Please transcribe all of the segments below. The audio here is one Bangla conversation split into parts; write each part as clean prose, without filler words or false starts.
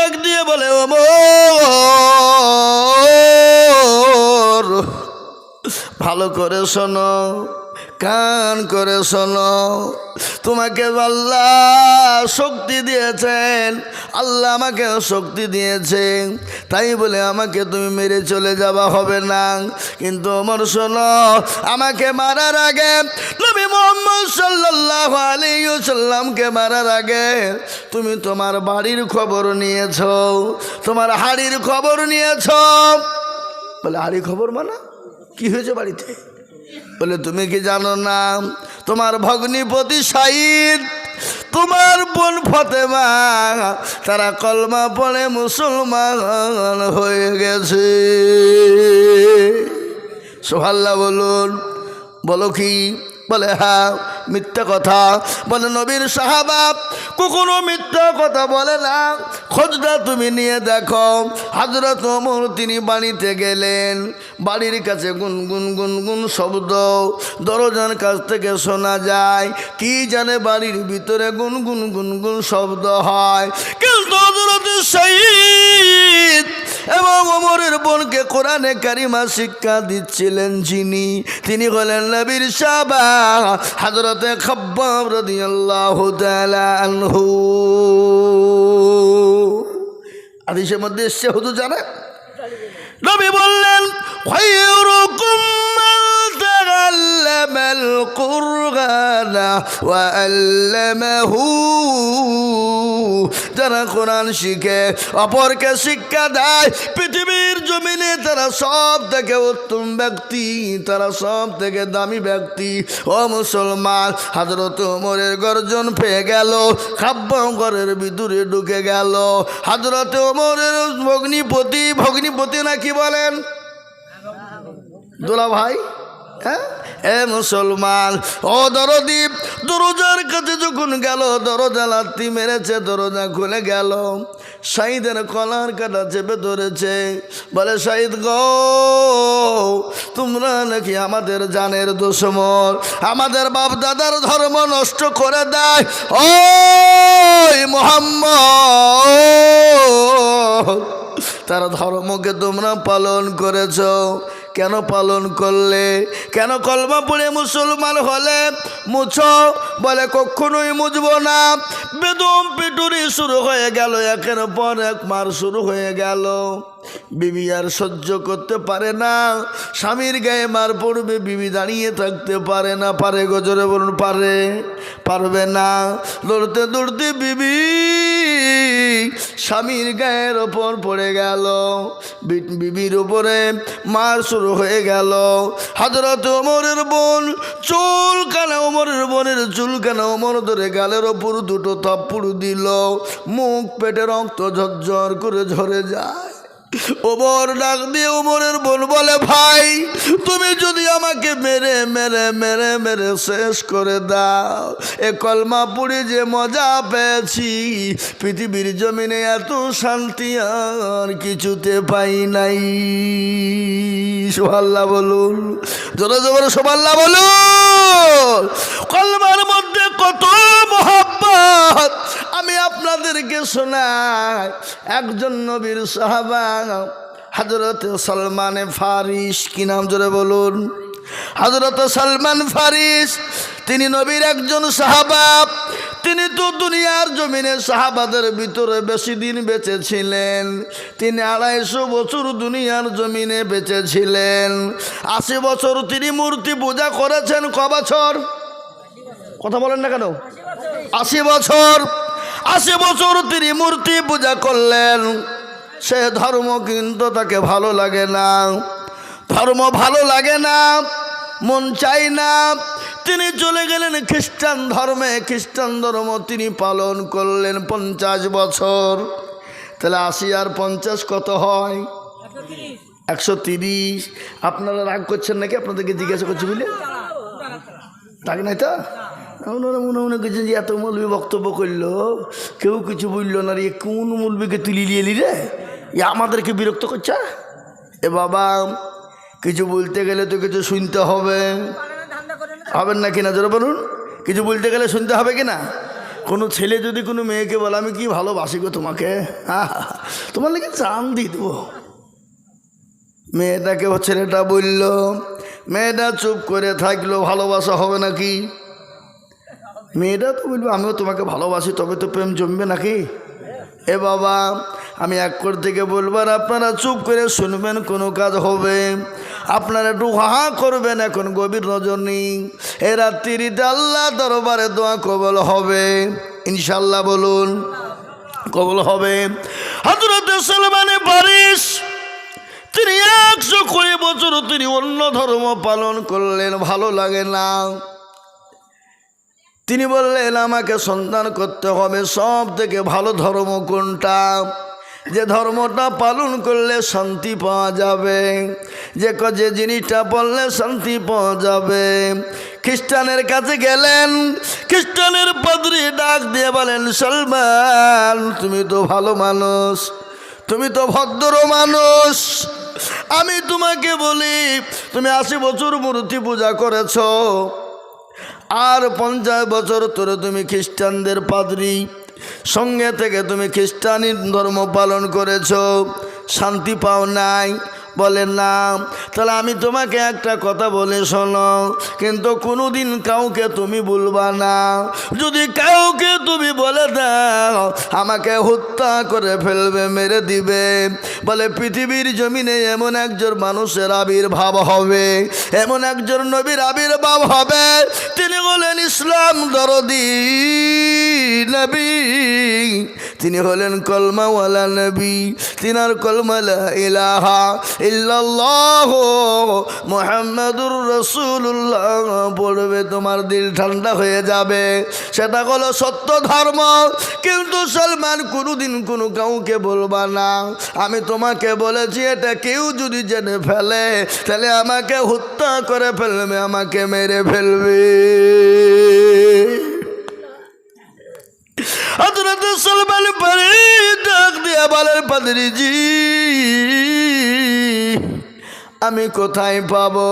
ডাক দিয়ে বলে ওমর ভালো করে শোনো, কান করে শোনো, তোমাকে আল্লাহ শক্তি দিয়েছেন, আল্লাহ আমাকে শক্তি দিয়েছেন, তাই বলে আমাকে তুমি মেরে চলে যাওয়া হবে না। কিন্তু ওমর শোনো, আমাকে মারার আগে নবী মুহাম্মদ সাল্লাল্লাহু আলাইহি ওয়াসাল্লামকে মারার আগে তুমি তোমার বাড়ির খবর নিয়েছো, তোমার হাড়ির খবর নিয়েছো। বলে হাড়ির খবর মানে কি হয়েছে বাড়িতে? বলে তুমি কি জানো না তোমার ভগ্নিপতি শাহিদ, তোমার বোন ফতেমা তারা কলমা পড়ে মুসলমান হয়ে গেছে। সুবহানাল্লাহ বলুন। বলো কি? বলে হ্যাঁ। মিথ্যা কথা বলে নবীর সাহাবা কখনো মিথ্যা কথা বলে না। খোঁজটা তুমি নিয়ে দেখো। হযরত ওমর তিনি বাড়িতে গেলেন, বাড়ির কাছে গুনগুন গুনগুন শব্দ দরজার কাছ থেকে শোনা যায়। কি জানে বাড়ির ভিতরে গুনগুন গুনগুন শব্দ হয়, কিন্তু হযরত শহীদ এবং ওমরের বোনকে কোরআনে কারিমা শিক্ষা দিচ্ছিলেন যিনি, তিনি হলেন নবীর সাহাবা হযরতে খাব্বাব রাদিয়াল্লাহু তাআলা আনহু। হাদিসের মধ্যে এসেছে, হুজুর জানে, নবী বললেন খায়রুকুম মান তাআল্লামাল কুরআনা ওয়া আল্লামাহু, যারা কোরআন শিখে অপরকে শিক্ষা দেয় পৃথিবীর জমিনে তারা সব থেকে উত্তম ব্যক্তি, তারা সব থেকে দামি ব্যক্তি। ও মুসলমান, হযরত ওমরের গর্জন পেয়ে গেল, খাব্বাব ঘরের ভিতরে ঢুকে গেল। হযরত ওমরের ভগ্নিপতি, ভগ্নিপতি নাকি বলেন দোলা ভাই, হ্যাঁ এ মুসলমান ও দরদি, দরজার কাছে যখন গেল দরজা লাথি মেরেছে, দরজা খুলে গেল। শহীদের কলার কাটা চেপে ধরেছে, বলে শহীদ গো তোমরা নাকি আমাদের জানের দুশমন, আমাদের বাপ দাদার ধর্ম নষ্ট করে দেয়। ওই মুহাম্মদ তার ধর্মকে তোমরা পালন করেছ, কেন পালন করলে? কেন কলমা পড়ে মুসলমান হলে মুছো? বলে কখনোই মুছব না। বেদম পিটুরি শুরু হয়ে গেল, একের পর এক মার শুরু হয়ে গেল। বিবি আর সহ্য করতে পারে না, স্বামীর গায়ে মার পড়বে, বিবি দাঁড়িয়ে থাকতে পারে না। পারে গজরে বলুন পারে? পারবে না। দৌড়তে দৌড়তে বিবি স্বামীর গায়ের ওপর পড়ে গেল, বিবির উপরে মার শুরু হয়ে গেল। হযরত ওমরের বোন চুলকানা, ওমরের বোনের চুলকানা ওমর ধরে গালের ওপর দুটো থাপ্পড় দিল, মুখ পেটে রক্ত ঝরঝর করে ঝরে যায়। ওমর ডাক দিয়ে ওমরের বোন বলে ভাই তুমি যদি আমাকে মেরে মেরে মেরে মেরে শেষ করে দাও, এ কলমা পড়ে যে মজা পেয়েছি পৃথিবীর জমিনে এত শান্তি আর কিছুতে পাই নাই। সুবহানাল্লাহ বলুন, জোরে জোরে সুবহানাল্লাহ বলুন। কলমার মধ্যে কত মহব্বত আমি আপনাদেরকে শোনাই। একজন নবীর সাহাবা হযরত সালমান ফারিস, কি নাম জোরে বলুন? হযরত সালমান ফারিস, তিনি নবীর একজন সাহাবা। তিনি তো দুনিয়ার জমিনে সাহাবাদের ভিতরে বেশি দিন বেঁচে ছিলেন। তিনি 250 বছর দুনিয়ার জমিনে বেঁচে ছিলেন। 80 বছর তিনি মূর্তি পূজা করেছেন। ক বছর? কথা বলেন না কেন? 80 বছর। 80 বছর তিনি মূর্তি পূজা করলেন। সে ধর্ম কিন্তু তাকে ভালো লাগে না, ধর্ম ভালো লাগে না, মন চাই না। তিনি চলে গেলেন খ্রিস্টান ধর্মে। খ্রিস্টান ধর্ম তিনি পালন করলেন 50 বছর। তাহলে 80 আর 50 কত হয়? 130। আপনারা রাগ করছেন নাকি? আপনাদেরকে জিজ্ঞাসা করছি বুঝলে? রাগ নাই তো? ওনারা মনে মনে করছেন যে এত মৌলবি বক্তব্য করলো, কেউ কিছু বললো না রে, কোন মৌলবিকে তুলি নিয়ে এলি রে, আমাদেরকে বিরক্ত করছে। এ বাবা কিছু বলতে গেলে তো কিছু শুনতে হবে, হবেন না কিনা জোরে বলুন? কিছু বলতে গেলে শুনতে হবে কিনা? কোনো ছেলে যদি কোনো মেয়েকে বলে আমি কি ভালোবাসি গো তোমাকে, তোমার লেগে জান দিয়ে দেবো। মেয়েটাকে ছেলেটা বলল, মেয়েটা চুপ করে থাকলো, ভালোবাসা হবে নাকি? মেয়েটা তো বলবো আমিও তোমাকে ভালোবাসি, তবে তো প্রেম জমবে নাকি? এ বাবা, আমি এক করে থেকে বলবার আপনারা চুপ করে শুনবেন, কোনো কাজ হবে। আপনারা একটু হা করবেন, এখন গভীর রজনী, এ রাত্রিতে আল্লাহ দরবারে দোয়া কবল হবে ইনশাল্লাহ। বলুন কবল হবে। হযরত সালমানে ফারিস তিনি 120 বছর তিনি অন্য ধর্ম পালন করলেন, ভালো লাগে না। তিনি বললেন আমাকে সন্তান করতে হবে, সব থেকে ভালো ধর্ম কোনটা, যে ধর্মটা পালন করলে শান্তি পাওয়া যাবে, যে জিনিসটা পড়লে শান্তি পাওয়া যাবে। খ্রিস্টানের কাছে গেলেন, খ্রিস্টানের পাদ্রী ডাক দিয়ে বলেন সালমান তুমি তো ভালো মানুষ, তুমি তো ভদ্র মানুষ, আমি তোমাকে বলি তুমি 80 বছর মূর্তি পূজা করেছ, আর 50 বছর ধরে তুমি খ্রিস্টানদের পাদ্রী সঙ্গে থেকে তুমি খ্রিস্টানি ধর্ম পালন করেছ, শান্তি পাও নাই? বলেন না। তাহলে আমি তোমাকে একটা কথা বলে শোনো, কিন্তু কোনোদিন কাউকে তুমি বলবা না, যদি কাউকে তুমি বলে দাও আমাকে হত্যা করে ফেলবে, মেরে দিবে। বলে পৃথিবীর জমিনে এমন একজন মানুষের আবির্ভাব হবে, এমন একজন নবীর আবির্ভাব হবে, তিনি হলেন ইসলাম দরদি নবী, তিনি হলেন কলমাওয়ালা নবী, তিনার কলমা লা ইলাহা ইল্লাল্লাহ মুহাম্মাদুর রাসূলুল্লাহ পড়বে, তোমার দিল ঠান্ডা হয়ে যাবে, সেটা হলো সত্য ধর্ম। কিন্তু সালমান কোনোদিন কোনো কাউকে বলবা না, আমি তোমাকে বলেছি এটা কেউ যদি জেনে ফেলে তাহলে আমাকে হত্যা করে ফেলবে, আমাকে মেরে ফেলবে। হযরত সালমান ফারিস ডাক দিয়ে বলেন পাদ্রীজি আমি কোথায় পাবো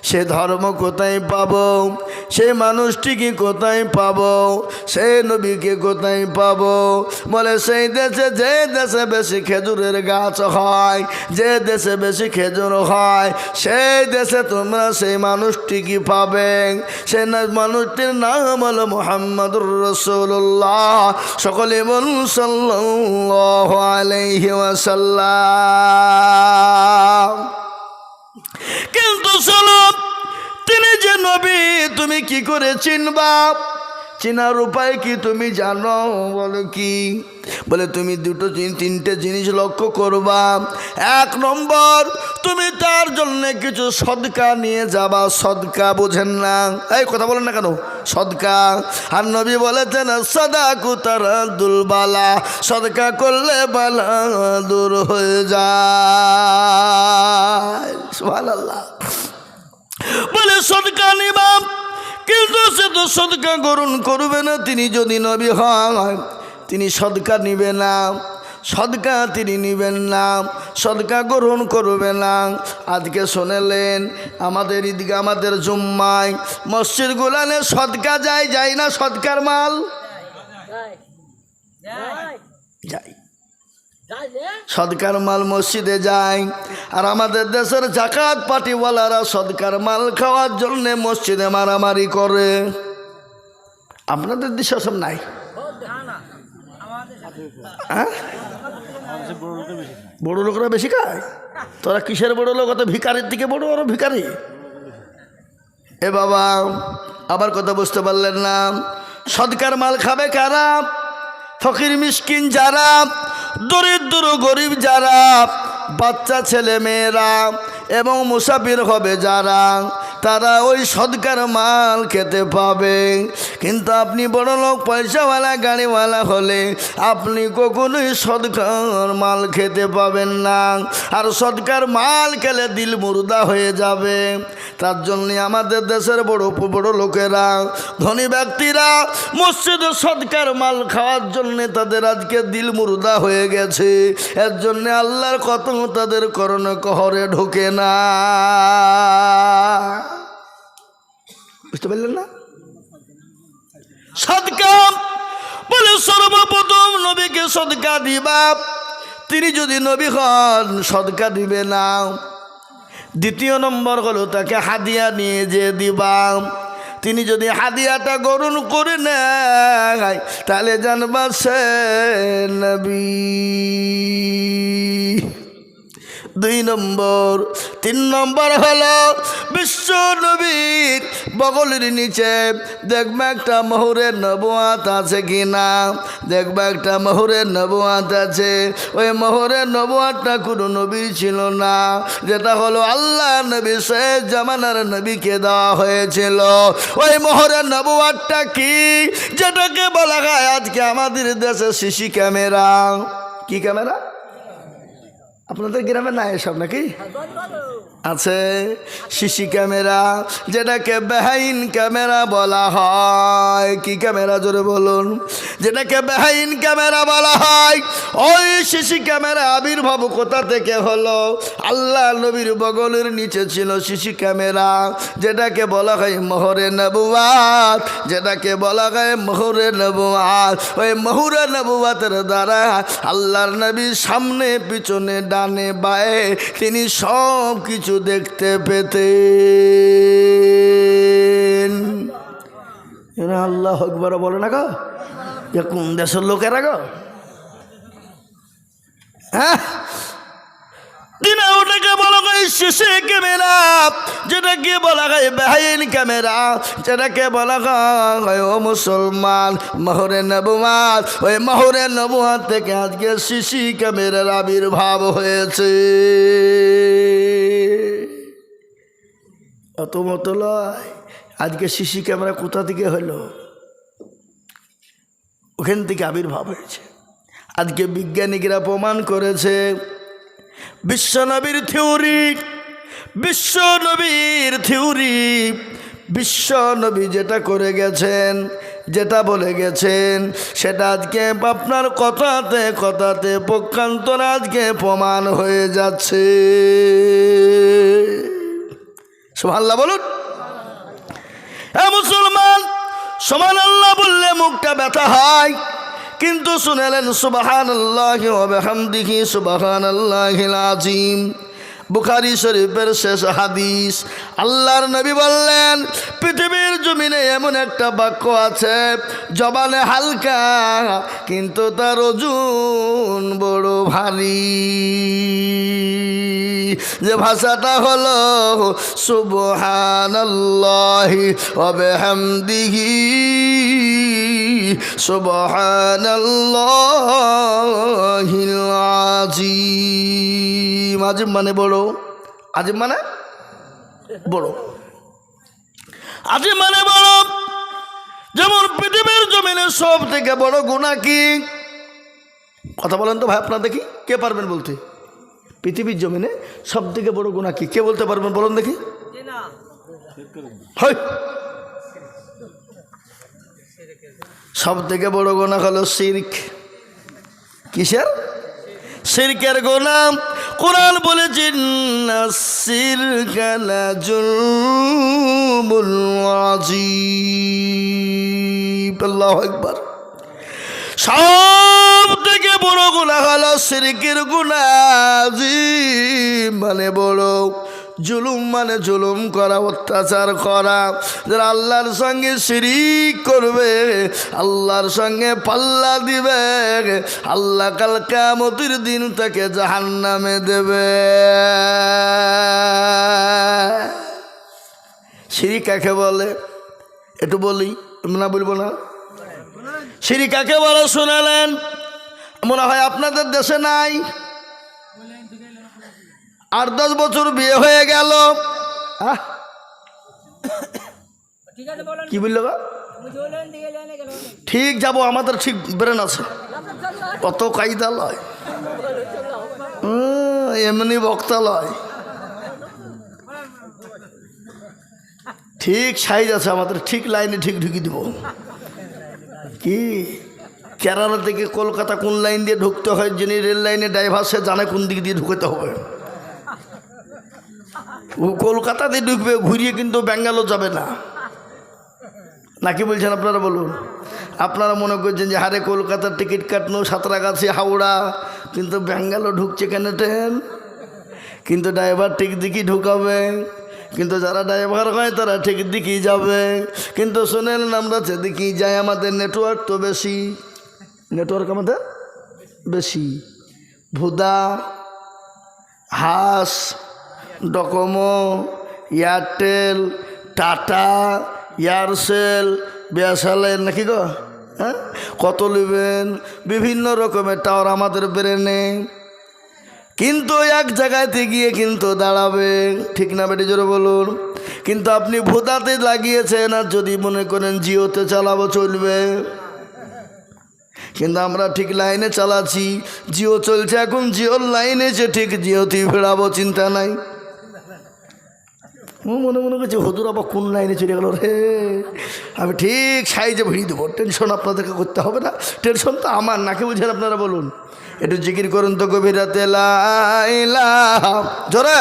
সে ধর্ম, কোথায় পাবো সেই মানুষটিকে, কোথায় পাবো সেই নবীকে, কোথায় পাবো? বলে সেই দেশে, যে দেশে বেশি খেজুরের গাছ হয়, যে দেশে বেশি খেজুর হয় সেই দেশে তোমরা সেই মানুষটিকে পাবে। সেই মানুষটির নাম হলো মুহাম্মাদুর রাসূলুল্লাহ। সকলে বলুন সাল্লাল্লাহু আলাইহি ওয়াসাল্লাম। কিন্তু শোনো, তিনি যে নবী তুমি কি করে চিনবা? চেনার উপায় কি তুমি জানো? বলো কি? বলে তুমি তিনটে জিনিস লক্ষ্য করবা। 1 নম্বর, তুমি তার জন্য কিছু সদকা নিয়ে যাবা। সদকা বোঝেন না? এই কথা বলেন না কেন? সদকা। আর নবী বলেছেন সাদাকু তারাদুল বালা, সদকা করলে বালা দূর হয়ে যায়। সুবহানাল্লাহ। বলে সদকা নিবা, কিন্তু সে তো সদকা গ্রহণ করবে না। তিনি যদি নবী হয় তিনি সদকা নিবে না, সদকা তিনি নিবেন না, সদকা গ্রহণ করবে না। আজকে শোনালেন আমাদের ঈদগাহ, আমাদের জুম্মায় মসজিদ গুলানে সদকা যায় না? সদকার মাল যায়, সদকার মাল মসজিদে যায়। আর আমাদের দেশের জাকাত পার্টিওয়ালারা সদকার মাল খাওয়ার জন্যে মসজিদে মারামারি করে। আপনাদের দেশে সব নাই? হ্যাঁ, বড় লোকরা বেশি খায়। তোরা কিসের বড় লোক? অত ভিকারির দিকে বড়, আরো ভিকারি। এ বাবা, আবার কথা বুঝতে পারলেন না? সদকার মাল খাবে কারা? ফকির মিসকিন যারা, দরিদ্র গরিব যারা, বাচ্চা ছেলে মেয়েরা এবং মুসাফির হবে যারা, তারা ওই সদকার মাল খেতে পাবে। কিন্তু আপনি বড় লোক, পয়সাওয়ালা, গাড়িওয়ালা হলে আপনি কখনোই সদকার মাল খেতে পাবেন না। আর সদকার মাল খেলে দিল মুর্দা হয়ে যাবে। তার জন্য আমাদের দেশের বড় লোকেরা, ধনী ব্যক্তিরা মসজিদে সদকার মাল খাওয়ার জন্য তাদের আজকে দিল মুর্দা হয়ে গেছে। এর জন্য আল্লাহর কত তাদের করণ কহরে ঢোকে না। বুঝতে পারলেন না? সদকা সর্বপ্রথম নবীকে সদকা দিবা, তিনি যদি নবী হন সদকা দিবে না। দ্বিতীয় নম্বর হলো তাকে হাদিয়া নিয়ে যে দিবা, তিনি যদি হাদিয়াটা গ্রহণ করে নেয় তাহলে জানবা সে নবী। 2 নম্বর 3 নম্বর হলো বিশ্ব নবীর বগলের নিচে দেখবে একটা মোহরের নবুয়াত আছে কিনা, দেখবে একটা মোহরের নবুয়াত আছে। ওই মোহরের নবুয়াতটা কোনো নবীর ছিল না, যেটা হলো আল্লাহ নবী শেষ জামানার নবীকে দেওয়া হয়েছিল। ওই মোহরের নবুয়াতটা কি, যেটাকে বলা হয় আজকে আমাদের দেশে সিসি ক্যামেরা। কি ক্যামেরা? আপনাদের গ্রামে না এসব নাকি আছে? সিসি ক্যামেরা, যেটাকে বেআইন ক্যামেরা বলা হয়। কি ক্যামেরা জোরে বলুন? যেটাকে বেআইন ক্যামেরা বলা হয়। ওই সিসি ক্যামেরা আবির্ভাব কোথা থেকে হলো? আল্লাহ নবীর বগলের নিচে ছিল সিসি ক্যামেরা, যেটাকে বলা হয় মোহরে নবুয়াত, যেটাকে বলা হয় মোহরে নবুয়াত। ওই মোহরে নবুয়াতের দ্বারা আল্লাহর নবীর সামনে পিছনে ডানে বায়ে তিনি সব কিছু দেখতে পেতেন। আল্লাহু আকবার বলে না গো, যে কোন দেশের লোকেরা গো? হ্যাঁ, ওটাকে বলা হয় সিসি ক্যামেরা, যেটাকে বলা হয় বেআইন ক্যামেরা, যেটাকে বলা হয় ও মুসলমান মোহরে নবুয়াত। ওই মোহরে নবুয়াত থেকে আজকে সিসি ক্যামেরার আবির্ভাব হয়েছে। অত মত লয়, আজকে সিসি ক্যামেরা কোথা থেকে হলো? ওখান থেকে আবির্ভাব হয়েছে। আজকে বিজ্ঞানীরা প্রমাণ করেছে বিশ্বনবীর থিওরি, বিশ্বনবী যেটা করে গেছেন, যেটা বলে গেছেন, সেটা আজকে আপনার কথাতে কথাতে পক্ষান্তর আজকে প্রমাণ হয়ে যাচ্ছে। সুবহানাল্লাহ বলুন। হ্যাঁ মুসলমান, সুবহানাল্লাহ বললে মুখটা ব্যথা হয়, কিন্তু শুনেলেন সুবহানাল্লাহি ওয়া বিহামদিহি সুবহানাল্লাহিল আযীম। বুখারী শরীফের শেষ হাদিস, আল্লাহর নবী বললেন পৃথিবীর জমিনে এমন একটা বাক্য আছে জবানে হালকা কিন্তু তার ওজন বড় ভারী, যে ভাষাটা হলো সুবহানাল্লাহি ওয়া বিহামদিহি সুবহানাল্লাহিল আযীম। আযীম মানে বড়, আযীম মানে বড়, আযীম মানে বড়। যেমন পৃথিবীর জমিনে সব থেকে বড় গুনাহ কি? কথা বলেন তো ভাই, আপনারা দেখি কে পারবেন বলতে? পৃথিবীর জমিনে সব থেকে বড় গুনাহ কি? কে বলতে পারবেন বলুন দেখি? সব থেকে বড় গুনাহ হলো শিরক। কিসের? শিরকের গুনাহ। কোরআন বলেছে শিরকা লাযুলমুন আযীম। আল্লাহু আকবার। সব থেকে বড় গুনাহ হলো শিরকের গুনাহ। আযীম মানে বড়, জুলুম মানে জুলুম করা, অত্যাচার করা। যারা আল্লাহর সঙ্গে শিরিক করবে, আল্লাহর সঙ্গে পাল্লা দিবে, আল্লাহ কাল কিয়ামতের দিন তাকে জাহান্নামে দেবে। শিরিক কাকে বলে একটু বলি, না বলবো না? শিরিক কাকে বলে শুনালেন? মনে হয় আপনাদের দেশে নাই। 8-10 বছর বিয়ে হয়ে গেল, কি বললো? ঠিক যাব, আমাদের ঠিক ব্রেন আছে, কত কায়দা লয়, এমনি বক্তা লয়, ঠিক সাইজ আছে আমাদের, ঠিক লাইনে ঠিক ঢুকি দিব। কি কেরালা থেকে কলকাতা কোন লাইন দিয়ে ঢুকতে হয়, যিনি রেল লাইনে ড্রাইভার সে জানে কোন দিক দিয়ে ঢুকতে হবে। ও কলকাতাতে ঢুকবে, ঘুরিয়ে কিন্তু ব্যাঙ্গালোর যাবে না, নাকি বলছেন আপনারা বলুন? আপনারা মনে করছেন যে হারে কলকাতার টিকিট কাটনো, সাঁতরাগাছি, হাওড়া, কিন্তু ব্যাঙ্গালোর ঢুকছে কেন ট্রেন? কিন্তু ড্রাইভার ঠিক দিকেই ঢুকাবে, কিন্তু যারা ড্রাইভার হয় তারা ঠিক দিকেই যাবে। কিন্তু শোনেন, আমরা যেদিকেই যাই আমাদের নেটওয়ার্ক তো বেশি, নেটওয়ার্ক আমাদের বেশি। ভুদা, হাস, Docomo, Airtel, Tata, Aircel, BSNL নাকি গো, হ্যাঁ, কত নেবেন? বিভিন্ন রকমের টাওয়ার আমাদের ব্রেনে, কিন্তু এক জায়গাতে গিয়ে কিন্তু দাঁড়াবে, ঠিক না বেটি জোরে বলুন? কিন্তু আপনি ভোদাতে লাগিয়েছেন, আর যদি মনে করেন জিওতে চালাবো চলবে, কিন্তু আমরা ঠিক লাইনে চালাচ্ছি। জিও চলছে এখন, জিওর লাইনে যে ঠিক জিওতেই ফেরাবো, চিন্তা নাই। মনে মনে করছে হুজুর আবার কোন লাইনে চলে গেল রে, আমি ঠিক সাইজে ভিড়িয়ে দেবো, টেনশন আপনাদেরকে করতে হবে না, টেনশন তো আমার, নাকি বুঝেন আপনারা বলুন? একটু জিকির করুন তো গভীরাতে লা ইলাহা, জোরে।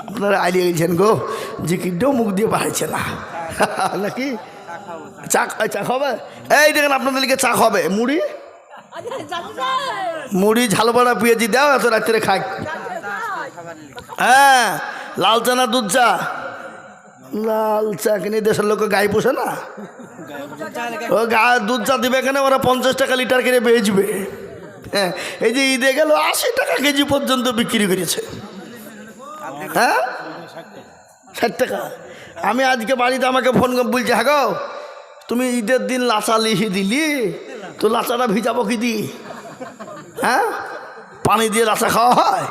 আপনারা আইডিয়া গেছেন গো, জিকিরটাও মুখ দিয়ে বাড়াইছে না নাকি? চা, চা খাবে? এই দেখেন আপনাদের লিখে চা খাবে, মুড়ি, মুড়ি ঝালবাড়া পেঁয়াজি দাও, এত রাত্রে খাই। হ্যাঁ, লাল চা না দুধ চা? লাল চা কিনে দেশের লোক গায়ে পোষে না, ও দুধ চা দিবে এখানে, ওরা 50 টাকা লিটার কিনে বেচবে। হ্যাঁ, এই যে ঈদে গেল 80 টাকা কেজি পর্যন্ত বিক্রি করেছে। হ্যাঁ, 60 টাকা। আমি আজকে বাড়িতে আমাকে ফোন করে বলছি, হ্যাঁ গো তুমি ঈদের দিন লাচা লিখে দিলি, তো লাচাটা ভিজাবো কি দি? হ্যাঁ, পানি দিয়ে লাচা খাওয়া হয়?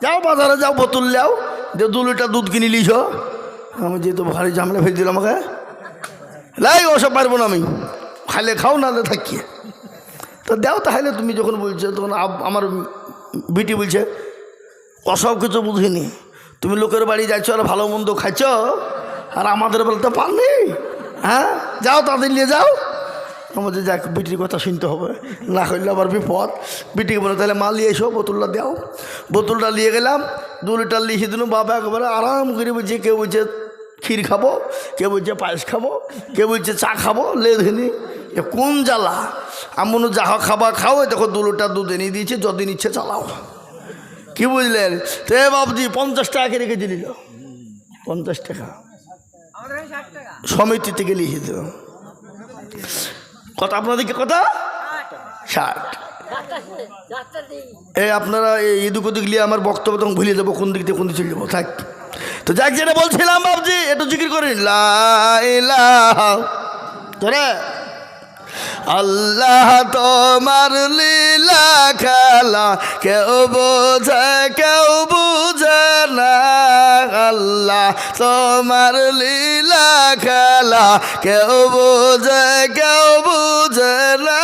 যাও বাজারে যাও, বোতল যাও, যে 2 লিটার দুধ কিনে লিছ। আমি যেহেতু ভারী ঝামেলা ফেলে দিল আমাকে, লাই ওসব পারবো না আমি, খাইলে খাও না থাকি, তো দাও তাহলে। তুমি যখন বলছো তখন আমার বিটি বলছে ওসব কিছু বুঝিনি, তুমি লোকের বাড়ি যাচ্ছ আর ভালো মন্দ খাচ্ছ, আর আমাদের বলতে পারনি। হ্যাঁ, যাও তাদের নিয়ে যাও। আমাদের যাক বিটির কথা শুনতে হবে, না হইলে আবার বিপদ। বিটিকে বলে তাহলে মা নিয়ে এসো, বোতলটা দাও। বোতলটা নিয়ে গেলাম, 2 লিটার লিখে দিল। বাবা একেবারে আরাম করে বলছে, কেউ বলছে ক্ষীর খাবো, কেউ বলছে পায়েস খাবো, কেউ বলছে চা খাবো, লেধিনি কোন জ্বালা। আমি মনে যা খাবার খাও, দেখো 2 লিটার দুধ এনে দিয়েছে, যতদিন ইচ্ছে চালাও। কি বুঝলেন? তো বাবুজি 50 টাকা করে রেখে দিল, 50 টাকা সমিতি থেকে লিখে দিল। কত আপনাদেরকে? কথা 60। এই আপনারা এদিক ওদিক নিয়ে আমার বক্তব্য তখন ভুলে যাবো, কোন দিক দিয়ে কোন দিকে চলে যাবো, থাক। তো যাক, যেটা বলছিলাম বাবুজি, একটু জিকির করেন লা ইলাহা, ধরে আল্লাহ তোমার লীলা খেলা, কেউ বোঝে কেউ বুঝে না। আল্লাহ তোমার লীলা খেলা, কেউ বোঝে কেউ বুঝে না।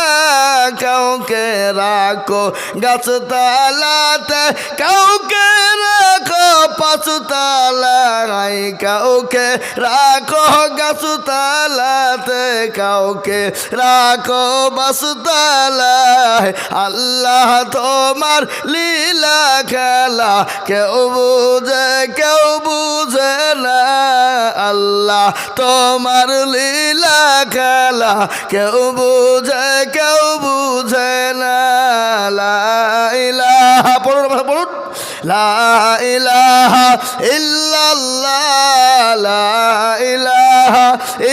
কাউকে রাখো গাছতলাতে, কাউকে রাখো 5 তলায়, কাউকে রাখো গাছতলাতে, কাউকে রাখো 5 তলায়। আল্লাহ তোমার লীলা খেলা, কেউ বুঝে কেউ বুঝে না। আল্লাহ তোমার লীলা খেলা, কেউ বুঝে কেউ বুঝে না। লা ইলাহা, পড়ুন পড়ুন, লা ইলাহা ইল্লাল্লাহ, লা ইলাহা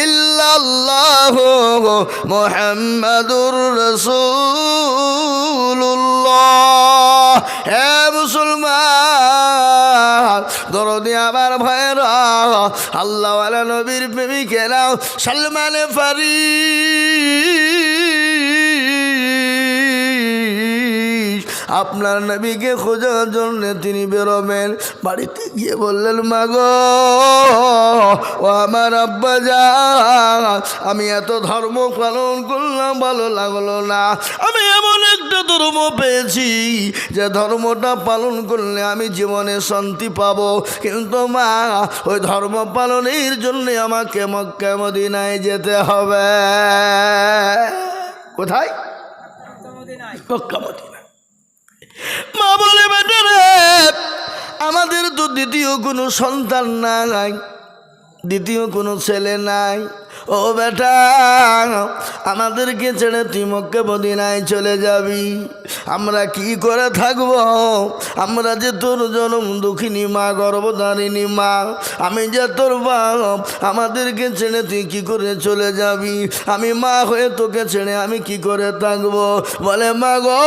ইল্লাল্লাহু মুহাম্মাদুর রাসূলুল্লাহ। হে মুসলমান, দরদি আমার ভাইরা, আল্লাহ ওয়ালা নবীর প্রেমিকেরা, সালমান ফারিস আপনার নবীকে খোঁজার জন্য তিনি বেরোবেন। বাড়িতে গিয়ে বললেন, মা গো, ও আমার আব্বা জান, আমি এত ধর্ম পালন করলাম, ভালো লাগলো না। আমি এমন একটা ধর্ম পেয়েছি যে ধর্মটা পালন করলে আমি জীবনে শান্তি পাবো, কিন্তু মা ওই ধর্ম পালনের জন্য আমাকে মক্কা মদিনায় যেতে হবে। কোথায়? Mecca Medina. মা বলে, বেটা রে, আমাদের তো দ্বিতীয় কোনো সন্তান নাই, দ্বিতীয় কোনো ছেলে নাই। ও বেটা, আমাদেরকে ছেড়ে তুই মক্কা মদিনায় চলে যাবি, আমরা কি করে থাকব? আমরা যে তোর জনম দুঃখিনী মা, গর্ভধারিণী মা, আমি যে তোর বাপ, আমাদেরকে ছেড়ে তুই কি করে চলে যাবি? আমি মা হয়ে তোকে ছেড়ে আমি কি করে থাকব? বলে মা গো,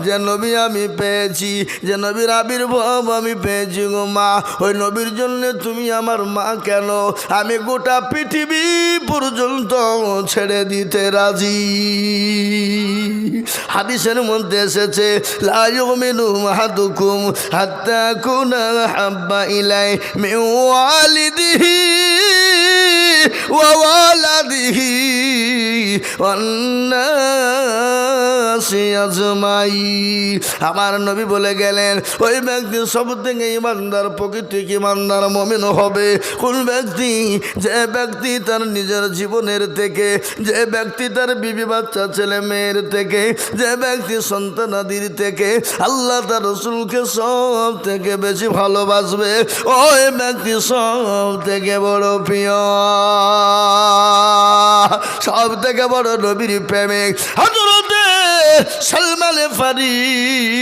যে নবী আমি পেয়েছি, যে নবীর আবির্ভাব আমি পেয়েছি গো মা, ওই নবীর জন্য তুমি আমার মা কেন? আমি গোটা পৃথিবী পর্যন্ত ছেড়ে দিতে রাজি। হাদিসের মধ্যে এসেছে, লা ইউমিনু আহাদুকুম হাত্তা আকুনা হাব্বা ইলাই মিন ওয়ালিদিহি ওয়া ওয়ালাদিহি ওয়ান নাসি আজমাইন। আমার নবী বলে গেলেন, ওই ব্যক্তি সব থেকে ইমানদার, প্রকৃতি ইমানদার মুমিন হবে কোন ব্যক্তি? যে ব্যক্তি তার নিজের জীবনের থেকে, যে ব্যক্তি তার বিবি বাচ্চা ছেলে মেয়ের থেকে, যে ব্যক্তি সন্তানাদির থেকে আল্লাহ তার রসুলকে সব থেকে বেশি ভালোবাসবে, ওই ব্যক্তি সব থেকে বড় প্রিয়, সব থেকে বড় নবীর প্রেমিক হযরতে সালমান ফারিসি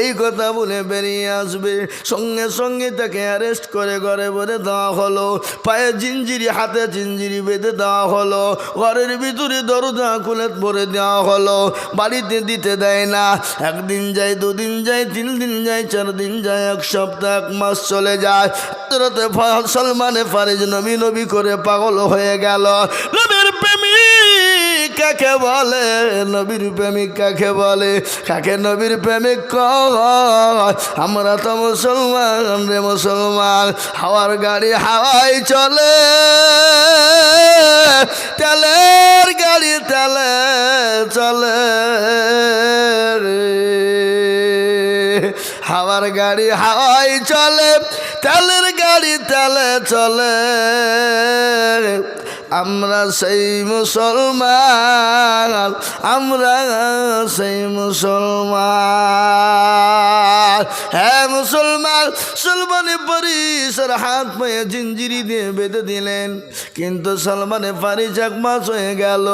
এই কথা বলে বেরিয়ে আসবে। সঙ্গে সঙ্গে তাকে অ্যারেস্ট করে ঘরে ভরে দেওয়া হলো, পায়ে জিঞ্জিরি হাতে জিঞ্জিরি বেঁধে দেওয়া হলো, ঘরের ভিতরে দরজা খুলে ভরে দেওয়া হলো, বাড়িতে দিতে দেয় না। একদিন যায়, দুদিন যায়, 3 দিন যায়, 4 দিন যায়, 1 সপ্তাহ 1 মাস চলে যায়। হযরতে সালমান ফারিসি নবী নবী করে পাগল হয়ে গেল। নবীর প্রেমিক কাকে বলে? নবীর প্রেমিক কাকে বলে? কাকে নবীর প্রেমিক কয়? আমরা তো মুসলমান রে মুসলমান, হাওয়ার গাড়ি হাওয়ায় চলে, তেলের গাড়ি তেলে চলে রে, হাওয়ার গাড়ি হাওয়ায় চলে, তেলের গাড়ি তেলে চলে। আমরা সেই মুসলমান, আমরা সেই মুসলমান। হ্যাঁ মুসলমান। সালমানে ফারিসির হাত পায়ে জিঞ্জিরি দিয়ে বেঁধে দিলেন, কিন্তু সালমানে ফারিসি 1 মাস হয়ে গেল,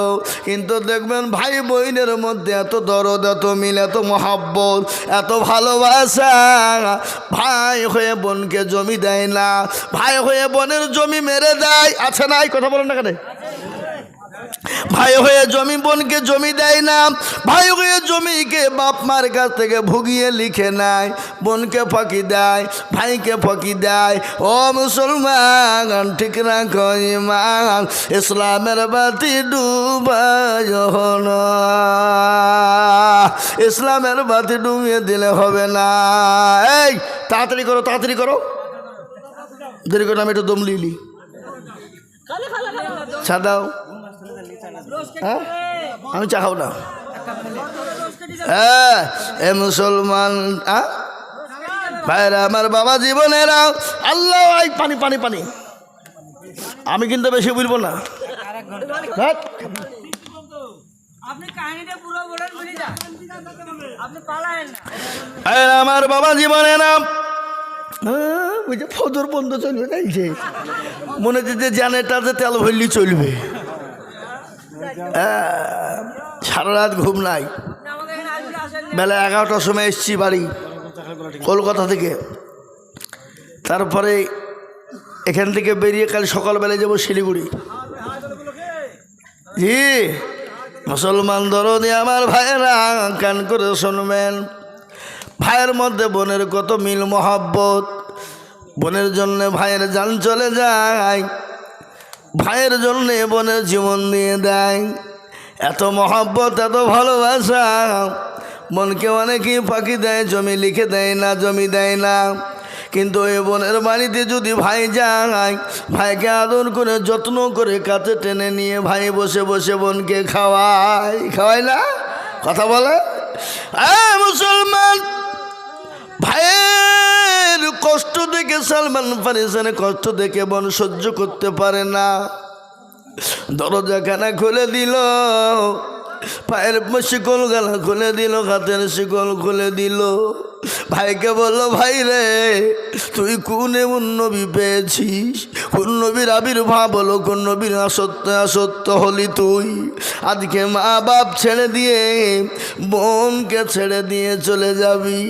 কিন্তু দেখবেন ভাই বোনের মধ্যে এত দরদ, এত মিল, এত মহাব্বত, এত ভালোবাসা। ভাই হয়ে বোনকে জমি দেয় না, ভাই হয়ে বোনের জমি মেরে দেয়, আছে নাই? কথা বলেন না কেন? ভাই হয়ে জমি বোনকে জমি দেয় না, ভাই হয়ে জমিকে বাপ মার কাছ থেকে ভুগিয়ে লিখে নেয়, বোনকে ফাঁকি দেয়, ভাইকে ফাঁকি দেয়। ও মুসলমান, ঠিক রাখো ঈমান, ইসলামের বাতি ডুবায় না, ইসলামের বাতি ডুবিয়ে দিলে হবে না। এই তাড়াতাড়ি করো, তাড়াতাড়ি করো, দেরি করে আমি একটু দম লিলি। চা দাও। হ্যাঁ, আমি চা খাবো না। হ্যাঁ এ মুসলমান ভাইরা আমার, বাবা জীবনেরা, আল্লাহ পানি পানি পানি, আমি কিন্তু বেশি বলবো না। আমার বাবা জীবনেরা, ফজর বন্ধ চলবে তাইছে, মনে হচ্ছে জানেটাতে তেল ভরলি চলবে। সারা রাত ঘুম নাই, বেলা 11টার সময় এসছি বাড়ি কলকাতা থেকে, তারপরে এখান থেকে বেরিয়ে কাল সকালবেলায় যাবো শিলিগুড়ি। জি মুসলমান দরদি আমার ভাইয়েরা, কান করে শুনবেন, ভাইয়ের মধ্যে বোনের কত মিল মহাব্বত, বোনের জন্য ভাইয়ের জান চলে যায়, ভাইয়ের জন্য বোনের জীবন দিয়ে দেয়। এত মহাব্বত, এত ভালোবাসা, বোনকে অনেকেই ফাঁকি দেয়, জমি লিখে দেয় না, জমি দেয় না। কিন্তু এই বোনের বাড়িতে যদি ভাই যায়, ভাইকে আদর করে যত্ন করে কাছে টেনে নিয়ে ভাই বসে বসে বোনকে খাওয়ায়, খাওয়ায় না? কথা বলে মুসলমান। ভাইয়ের কষ্ট দেখে সালমান ফারিসির কষ্ট দেখে বোন সহ্য করতে পারে না, দরজাখানা খুলে দিল, পায়ের শিকল গলা খুলে দিল, হাতের শিকল খুলে দিল। ভাইকে বললো, ভাই রে তুই কোন এমন নবী পেয়েছিস, কোন নবীর আবির্ভাব হলো, কোন নবীর আসত্য হলি তুই? আজকে মা বাপ ছেড়ে দিয়ে বোনকে ছেড়ে দিয়ে চলে যাবি,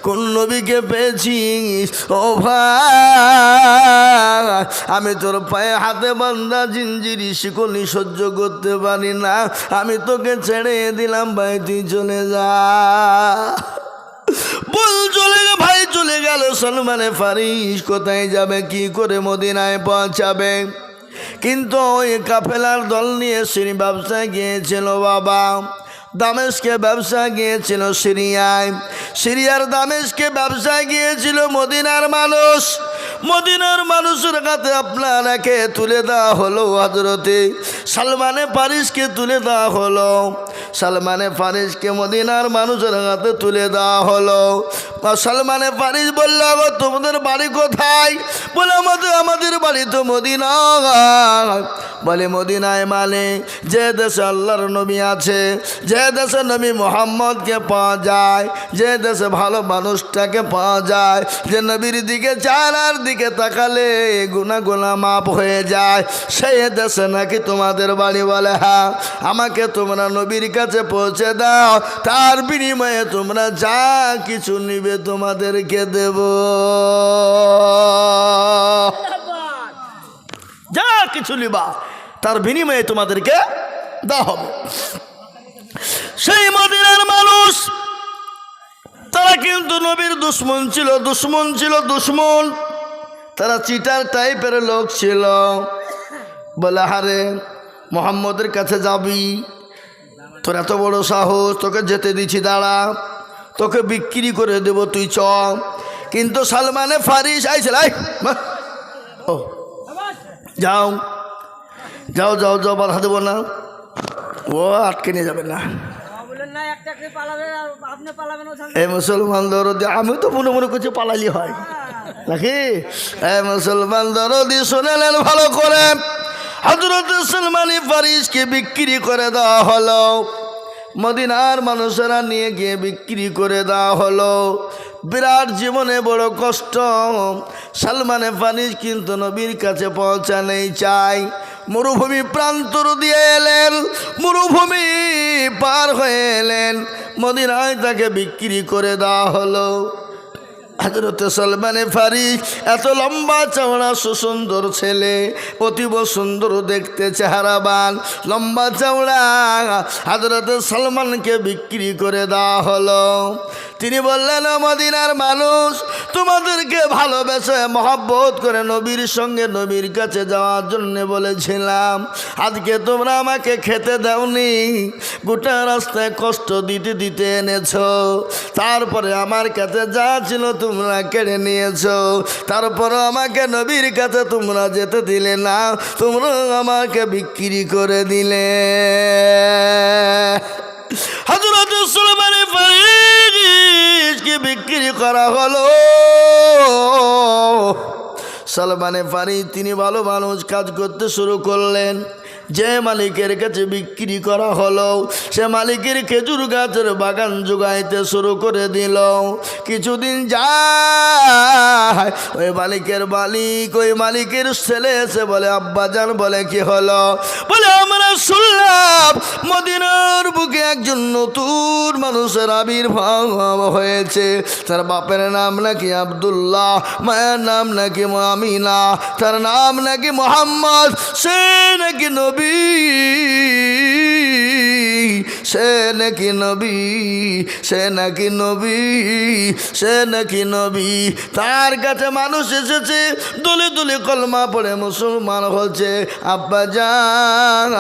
কোন নবীকে পেয়েছিস? ও ভাই, আমি তোর পায়ে হাতে বান্ধা জিঞ্জিরি শিকলি সহ্য করতে পারি না, আমি তোকে ছেড়ে দিলাম, ভাই তুই চলে যা। বল চলে গে ভাই, চলে গেল। সলমানে ফারিস কোথায় যাবে, কি করে মদিনায় পৌঁছাবে? কিন্তু ওই কাফেলার দল নিয়ে সিরি ব্যবসায় গিয়েছিল বাবা, দামেস্কে ব্যবসা গিয়েছিল সিরিয়ায়, সিরিয়ার দামেস্কে ব্যবসায় গিয়েছিল মদিনার মানুষ। মদিনার মানুষের কাছে আপনারাকে তুলে দেওয়া হলো, হযরতে সালমানে ফারিসকে তুলে দেওয়া হলো। সালমানে ফারিসকে মদিনার মানুষের হাতে তুলে দেওয়া হলো। সালমানে ফারিস বলল, তোমাদের বাড়ি কোথায়? বলে আমাদের বাড়ি তো মদিনা। বলে মদিনায় মানে যে দেশে আল্লাহর নবী আছে, যে দেশে নবী মুহাম্মদকে পাওয়া যায়, যে দেশে ভালো মানুষটাকে পাওয়া যায়, যে নবীর দিকে চারার দিকে তাকালে গুনাহ মাপ হয়ে যায়, সেই দেশে নাকি তোমাদের বাড়ি। বলে হ্যাঁ, আমাকে তোমরা নবীর কাছে পৌঁছে দাও, তার বিনিময়ে তোমরা যা কিছু নিবে তোমাদেরকে দেব, যা কিছু নিবা তার বিনিময়ে তোমাদেরকে দেওয়া হবে। সেই মদিনার মানুষ তারা কিন্তু নবীর দুশ্মন ছিল, দুশ্মন। তারা চিটার টাইপের লোক ছিল। বলে হারে মোহাম্মদের কাছে যাবি, তোর এত বড় সাহস, তোকে যেতে দিচ্ছি, দাঁড়া, তোকে বিক্রি করে দেব, তুই চ। কিন্তু সালমানে ফারিস আইছিল, ও যাও যাও যাও যাও, বাধা দেবো না, ও আটকে নিয়ে যাবে না। এই মুসলমান দরদি, আমি তো মনে করছি পালালি হয় নাকি? এই মুসলমান দরদি শুনেলেন ভালো করে, হযরত সালমানে ফারিসকে বিক্রি করে দেওয়া হলো, মদিনার মানুষেরা নিয়ে গিয়ে বিক্রি করে দেওয়া হলো। বিরাট জীবনে বড় কষ্ট। সালমানে ফারিস কিন্তু নবীর কাছে পৌঁছানেই চাই। মরুভূমি প্রান্তর দিয়ে এলেন, মরুভূমি পার হয়ে এলেন, মদিনায় তাকে বিক্রি করে দেওয়া হলো। হযরত সালমানে ফারিস এত লম্বা চওড়া সুন্দর ছেলে, অতীব সুন্দর দেখতে, চেহারাবান, লম্বা চওড়া। হযরত সালমানকে বিক্রি করে দেওয়া হলো। তিনি বললেন, মদিনার মানুষ, তোমাদেরকে ভালোবেসে মহব্বত করে নবীর সঙ্গে নবীর কাছে যাওয়ার জন্য বলেছিলাম, আজকে তোমরা আমাকে খেতে দাওনি, গোটা রাস্তায় কষ্ট দিতে দিতে এনেছো, তারপরে আমার কাছে যা ছিল তোমরা কেড়ে নিয়েছো, তারপরে আমাকে নবীর কাছে তোমরা যেতে দিলে না, তোমরা আমাকে বিক্রি করে দিলে। হযরত সুলাইমান ফারিসকে বিক্রি করা হলো। সালমানে ফারিস তিনি ভালো মানুষ, কাজ করতে শুরু করলেন। যে মালিকের কাছে বিক্রি করা হলো, সে মালিকের খেজুর গাছের বাগান জোগাইতে শুরু করে দিল। কিছুদিন যায়, ওই মালিকের ছেলে এসে বলে, আব্বাজান, বলে কি হলো? বলে আমরা শুনলাম মদিনার বুকে একজন নতুন মানুষের আবির্ভাব হয়েছে, তার বাপের নাম নাকি আব্দুল্লাহ, মায়ের নাম নাকি আমিনা, তার নাম নাকি মোহাম্মদ, সে নাকি নবী, সে নাকি নবী। তার কাছে মানুষ এসেছে, দলে দলে কলমা পড়ে মুসলমান হচ্ছে। আব্বাজান,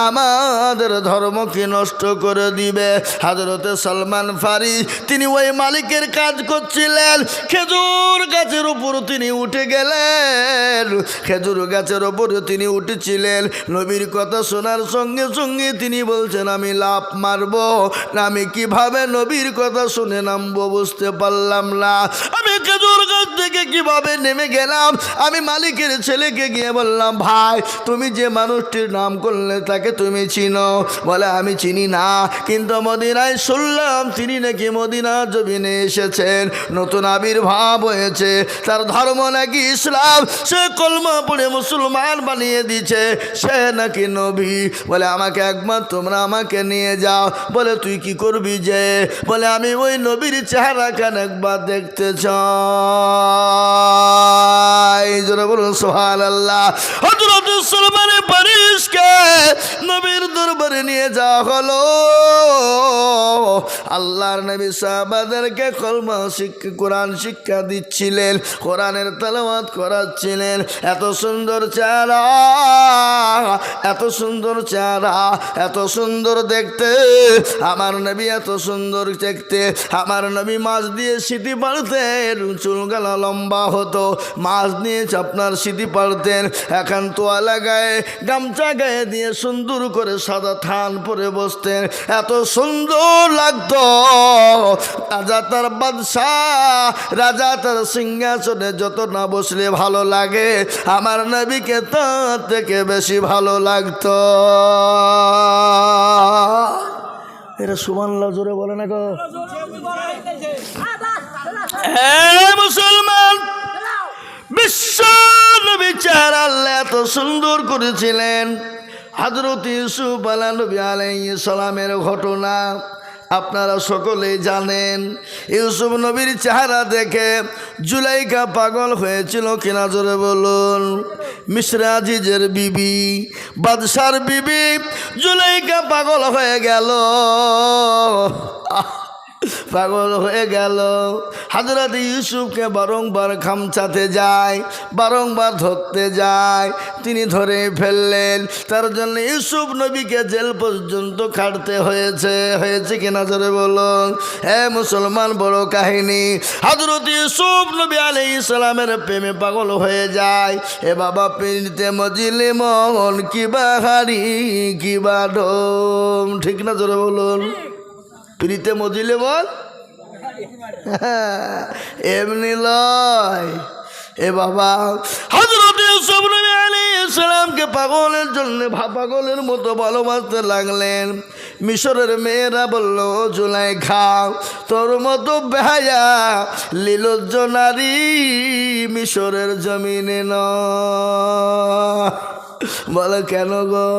আমাদের ধর্ম কি নষ্ট করে দিবে? হযরতে সালমান ফারিস তিনি ওই মালিকের কাজ করছিলেন, খেজুর গাছের উপর তিনি উঠে গেলেন, খেজুর গাছের উপর তিনি উঠেছিলেন। নবীর কথা শোনার সঙ্গে সঙ্গে তিনি বলছেন, আমি লাফ মারবো না, আমি কিভাবে নবীর কথা শুনে নামবো বুঝতে পারলাম না, আমি খেজুর গাছ থেকে কিভাবে নেমে গেলাম। আমি মালিকের ছেলেকে গিয়ে বললাম, ভাই তুমি যে মানুষটির নাম করলে তাকে তুমি চিনো? বলে আমি চিনি না, কিন্তু মদিনায় শুনলাম তিনি নাকি মদিনা জমিনে এসেছেন, নতুন আবির্ভাব হয়েছে, তার ধর্ম নাকি ইসলাম, সে কলমা পড়ে মুসলমান বানিয়ে দিয়েছে, সে নাকি নবী। বলে আমাকে একবার তোমরা আমাকে নিয়ে যাও। বলে তুই কি করবি যে? বলে আমি ওই নবীর চেহারা খান একবার দেখতে চাই। জোরে বলুন সুবহানাল্লাহ। হযরত সালমান ফারিসকে নবীর দরবারে নিয়ে যাওয়া হলো। আল্লাহর নবী সাহাবাদেরকে কলমা শিক্ষা, কোরআন শিক্ষা দিচ্ছিলেন, কোরআনের তেলাওয়াত করাচ্ছিলেন। এত সুন্দর চেহারা, এত সুন্দর চেহারা, এত সুন্দর দেখতে আমার নবী, এত সুন্দর দেখতে আমার নবী। মাছ দিয়ে সিটি পাড়তেন, চুলগালা লম্বা হতো, মাছ নিয়ে আপনার সিটি পাড়তেন। এখন তোয়ালা গায়ে, গামছা গায়ে দিয়ে সুন্দর করে সাদা থান পরে বসতেন, এত সুন্দর লাগতো। রাজা তার বাদশাহ, রাজা তার সিংহাসনে যত না বসলে ভালো লাগে, আমার নবীকে তার থেকে বেশি ভালো লাগতো। এরা সুবহানাল্লাহ জোরে বলে না গো। মুসলমান, বিশ্ব নবী চেহারা আল্লাহ এত সুন্দর করেছিলেন। হযরত ইউসুফ আলাইহিস সালামের ঘটনা আপনারা সকলেই জানেন। ইউসুফ নবীর চেহারা দেখে জুলাইখা পাগল হয়েছিল কিনা জোরে বলুন। মিসর আজিজের বিবি, বাদশার বিবি জুলাইখা পাগল হয়ে গেল, পাগল হয়ে গেল। হযরত ইউসুফকে বারংবার খামচাতে যায়, বারংবার ধরতে যায়, তিনি ধরে ফেললেন। তার জন্য ইউসুফ নবীকে জেল পর্যন্ত খাটতে হয়েছে। হয়েছে কিনা জোরে বলুন। হে মুসলমান, বড় কাহিনী। হযরত ইউসুফ নবী আলাইহিস সালামের প্রেমে পাগল হয়ে যায়। এ বাবা, প্রেমে মজিলে মন কিবা হারি কিবা ঢোম, ঠিক না জোরে বলুন। প্রীতে মজিলে বল, এমনি লয়। এ বাবা, হযরত ইউসুফ নবী আলাইহিস সালামকে পাগলের জন্য পাগলের মতো ভালোবাসতে লাগলেন। মিশরের মেয়েরা বলল, জুলাইখা তোর মতো বেহায়া লীলজ্জ নারী মিশরের জমিনে নয়। বলে কেন গো?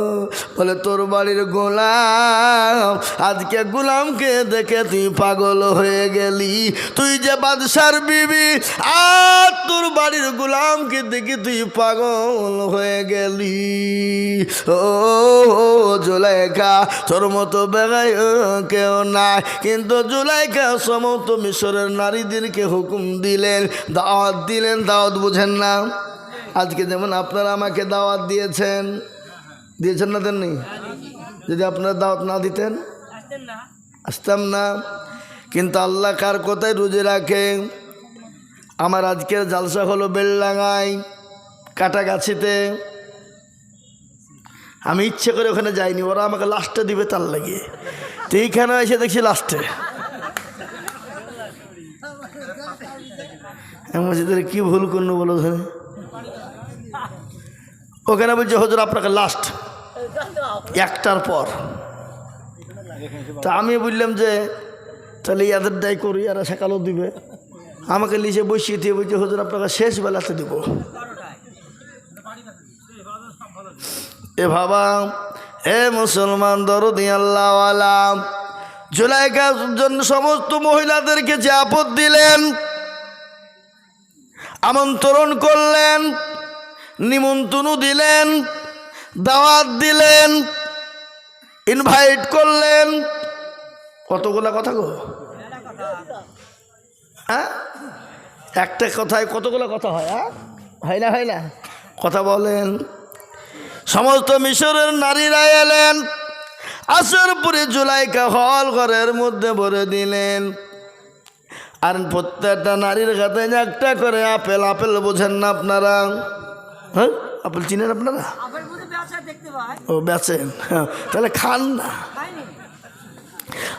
বলে তোর বাড়ির গোলাম, আজকে গোলামকে দেখে তুই পাগল হয়ে গেলি। তুই যে বাদশার বিবি, আর তোর বাড়ির গোলামকে দেখে তুই পাগল হয়ে গেলি। ও জুলাইখা, তোর মতো বেগাই কেউ নাই। কিন্তু জুলাইখা সমস্ত মিশরের নারীদেরকে হুকুম দিলেন, দাওয়াত দিলেন। দাওয়াত বুঝেন না? আজকে যেমন আপনারা আমাকে দাওয়াত দিয়েছেন, দিয়েছেন না দেননি? যদি আপনারা দাওয়াত না দিতেন আসতাম না। কিন্তু আল্লাহ কার কথায় রুজে রাখে। আমার আজকের জালসা হলো বেলডাঙ্গায় কাটাগাছিতে। আমি ইচ্ছে করে ওখানে যাইনি, ওরা আমাকে লাস্টে দিবে তার লাগে। তো এইখানে এসে দেখছি লাস্টে। মসজিদের কি ভুল করলো বলো? ওখানে বলছে হুজুর আপনাকে লাস্ট 1টার পর। তা আমি বললাম যে তাহলে ইয়াদের দায় করি, আর সকালেও দিবে। আমাকে লিখে বসিয়ে দিয়ে বলছে হুজুর আপনাকে শেষ বেলাতে দিব। এ বাবা, এ মুসলমান দরদি আল্লাহওয়ালা, জুলাইখার জন্য সমস্ত মহিলাদেরকে যে আপদ দিলেন, আমন্ত্রণ করলেন, নিমন্ত্রণ দিলেন, দাওয়াত দিলেন, ইনভাইট করলেন। কতগুলা কথা গো? হ্যাঁ, একটা কথায় কতগুলো কথা হয়? হয় না, হয় না? কথা বলেন। সমস্ত মিশরের নারীরা এলেন, আসার পরে জুলাইখা হল ঘরের মধ্যে ভরে দিলেন। আর প্রত্যেকটা নারীর হাতে একটা করে আপেল। আপেল বোঝেন না আপনারা? হ্যাঁ, আপেল চিনেন আপনারা? ও বেচেন, তাহলে খান না।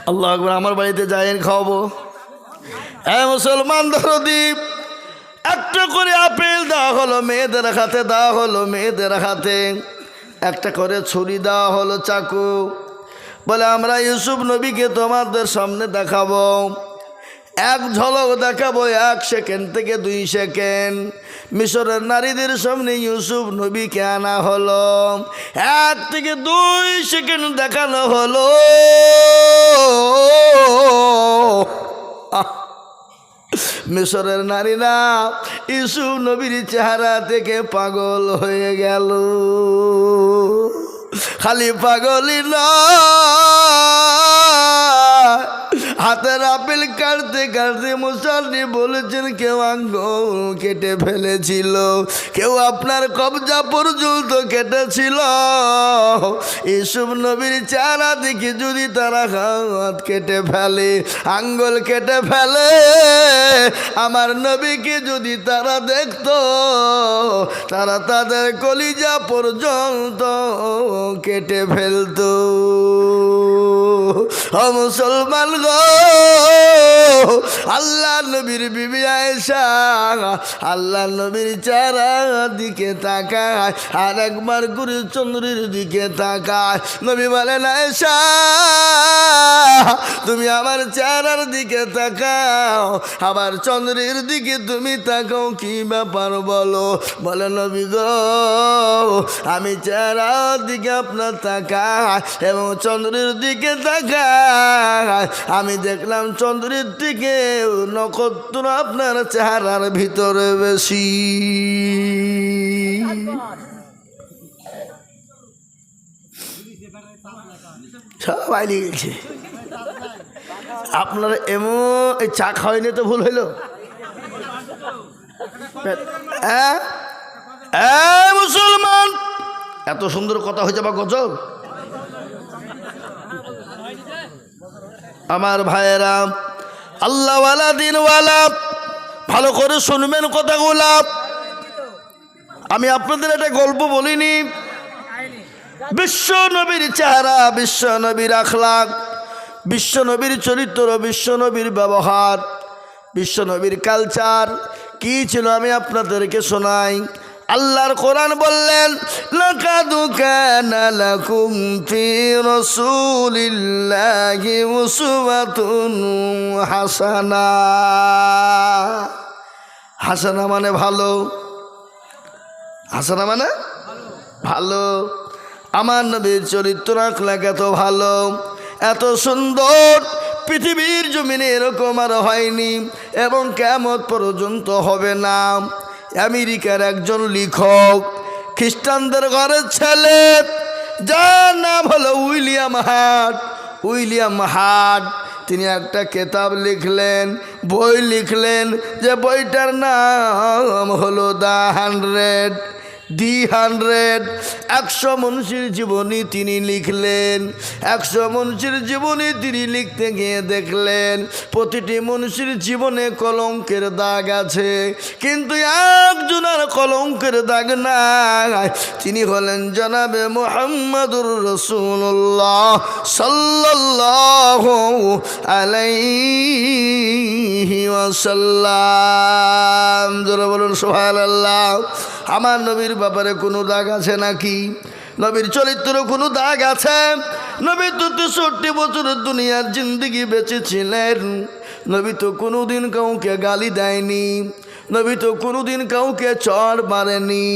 আল্লাহ আকবার। আমার বাড়িতে যাইয়েন, খাওয়াবো। মুসলমান দরদি, একটা করে আপেল দেওয়া হলো মেয়েদের হাতে, দেওয়া হলো মেয়েদের হাতে, একটা করে ছুরি দেওয়া হলো, চাকু। বলে আমরা ইউসুফ নবীকে তোমাদের সামনে দেখাবো, এক ঝলক দেখাবো, 1 সেকেন্ড থেকে 2 সেকেন্ড। মিশরের নারীদের সামনে ইউসুফ নবীকে আনা হলো, 1 থেকে 2 সেকেন্ড দেখানো হলো। মিশরের নারীরা ইউসুফ নবীর চেহারা থেকে পাগল হয়ে গেল। খালি পাগলই নয়, হাতের আপেল কাটতে কাটতে মুসাল্লি বলেছেন কেউ আঙ্গুল কেটে ফেলেছিল, কেউ আপনার কবজা পর্যন্ত কেটেছিল। ইউসুফ নবীর চেহারা দেখে যদি তারা হাত কেটে ফেলে, আঙ্গুল কেটে ফেলে, আমার নবীকে যদি তারা দেখতো, তারা তাদের কলিজা পর্যন্ত কেটে ফেলতো। ও মুসলমান গো, আল্লাহ নবীর বিবি আয়েশা আল্লাহ নবীর চেহারা দিকে তাকায়, আর একবার করে চন্দ্রের দিকে তাকায়। নবী বলেন, আয়েশা তুমি আমার চেহারার দিকে তাকাও, আবার চন্দ্রের দিকে তুমি তাকাও, কি ব্যাপার বলো? বলে নবী গো, আমি চেহারার দিকে আপনার তাকাই এবং চন্দ্রের দিকে তাকাই, আমি দেখলাম চন্দ্রের দিকে নক্ষত্র আপনার চেহারার ভিতরে বেশি। সবাই লিখেছে। আপনারা এমন এই চা খাওয়াইনি তো ভুল হইল? মুসলমান, এত সুন্দর কথা হয়েছে বা গজব? আমার ভাইয়েরা, আল্লাহওয়ালা দিনওয়ালা, ভালো করে শুনবেন কথাগুলা। আমি আপনাদের একটা গল্প বলিনি, বিশ্ব নবীর চেহারা, বিশ্ব নবীর আখলাক, বিশ্ব নবীর চরিত্র, বিশ্ব নবীর ব্যবহার, বিশ্ব নবীর কালচার কি ছিল আমি আপনাদেরকে শোনাই। আল্লাহর কোরআন বললেন, লাকাদ কানা লাকুম ফি রাসূলিল্লাহি উসওয়াতুন হাসানা। হাসানা মানে ভালো, হাসানা মানে ভালো। আমার নবীর চরিত্র আখলাক এত ভালো, এত সুন্দর, পৃথিবীর জমিনে এরকম আর হয়নি এবং কিয়ামত পর্যন্ত হবে না। আমেরিকার একজন লেখক, খ্রিস্টানদের ঘরের ছেলে, যার নাম হলো উইলিয়াম হার্ট। উইলিয়াম হার্ট তিনি একটা কিতাব লিখলেন, বই লিখলেন, যে বইটার নাম হলো দ্য 100 মনীষীর জীবনী তিনি লিখলেন। 100 মনীষীর জীবনী তিনি লিখতে গিয়ে দেখলেন প্রতিটি মনীষীর জীবনে কলঙ্কের দাগ আছে, কিন্তু একজনের কলঙ্কের দাগ নাই। তিনি হলেন জনাবে মুহাম্মদুর রাসূলুল্লাহ সাল্লাল্লাহু আলাইহি ওয়াসাল্লাম। যারা বলুন সুবহানাল্লাহ। আমার নবীর ব্যাপারে কোনো দাগ আছে নাকি? নবীর চরিত্র কোনো দাগ আছে? নবী তো 63 বছরের দুনিয়ার জিন্দেগি বেঁচেছিলেন। নবী তো কোনোদিন কাউকে গালি দেয়নি, নবী তো কোনোদিন কাউকে চড় মারেনি,